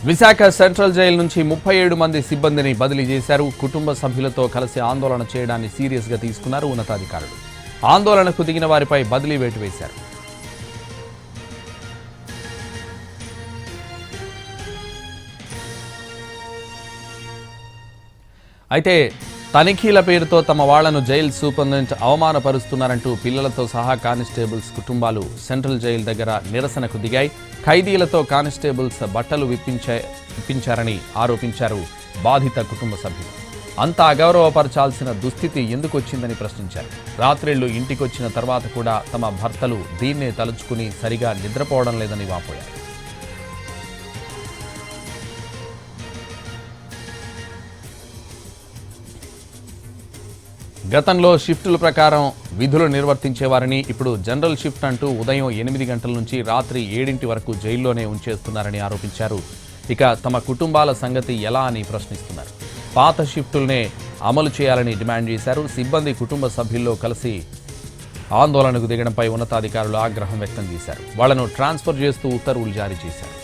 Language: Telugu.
విశాఖ సెంట్రల్ జైలు నుంచి 37 మంది సిబ్బందిని బదిలీ చేశారు. కుటుంబ సభ్యులతో కలిసి ఆందోళన చేయడాన్ని సీరియస్గా తీసుకున్నారు ఉన్నతాధికారులు. ఆందోళనకు దిగిన వారిపై బదిలీ వేటు వేశారు. అయితే తనిఖీల పేరుతో తమ వాళ్లను జైలు సూపరింటెండెంట్ అవమానపరుస్తున్నారంటూ పిల్లలతో సహా కానిస్టేబుల్స్ కుటుంబాలు సెంట్రల్ జైలు దగ్గర నిరసనకు దిగాయి. ఖైదీలతో కానిస్టేబుల్స్ బట్టలు విప్పించారని ఆరోపించారు బాధిత కుటుంబ సభ్యులు. అంత అగౌరవపరచాల్సిన దుస్థితి ఎందుకు వచ్చిందని ప్రశ్నించారు. రాత్రిళ్లు ఇంటికొచ్చిన తర్వాత కూడా తమ భర్తలు దీన్నే తలుచుకుని సరిగా నిద్రపోవడం లేదని వాపోయారు. గతంలో షిఫ్టుల ప్రకారం విధులు నిర్వర్తించేవారని ఇప్పుడు జనరల్ షిఫ్ట్ అంటూ ఉదయం 8 గంటల నుంచి రాత్రి 7 వరకు జైల్లోనే ఉంచేస్తున్నారని ఆరోపించారు. ఇక తమ కుటుంబాల సంగతి ఎలా అని ప్రశ్నిస్తున్నారు. పాత షిఫ్టులనే అమలు చేయాలని డిమాండ్ చేశారు. సిబ్బంది కుటుంబ సభ్యుల్లో కలిసి ఆందోళనకు దిగడంపై ఉన్నతాధికారులు ఆగ్రహం వ్యక్తం చేశారు. వాళ్లను ట్రాన్స్ఫర్ చేస్తూ ఉత్తర్వులు జారీ చేశారు.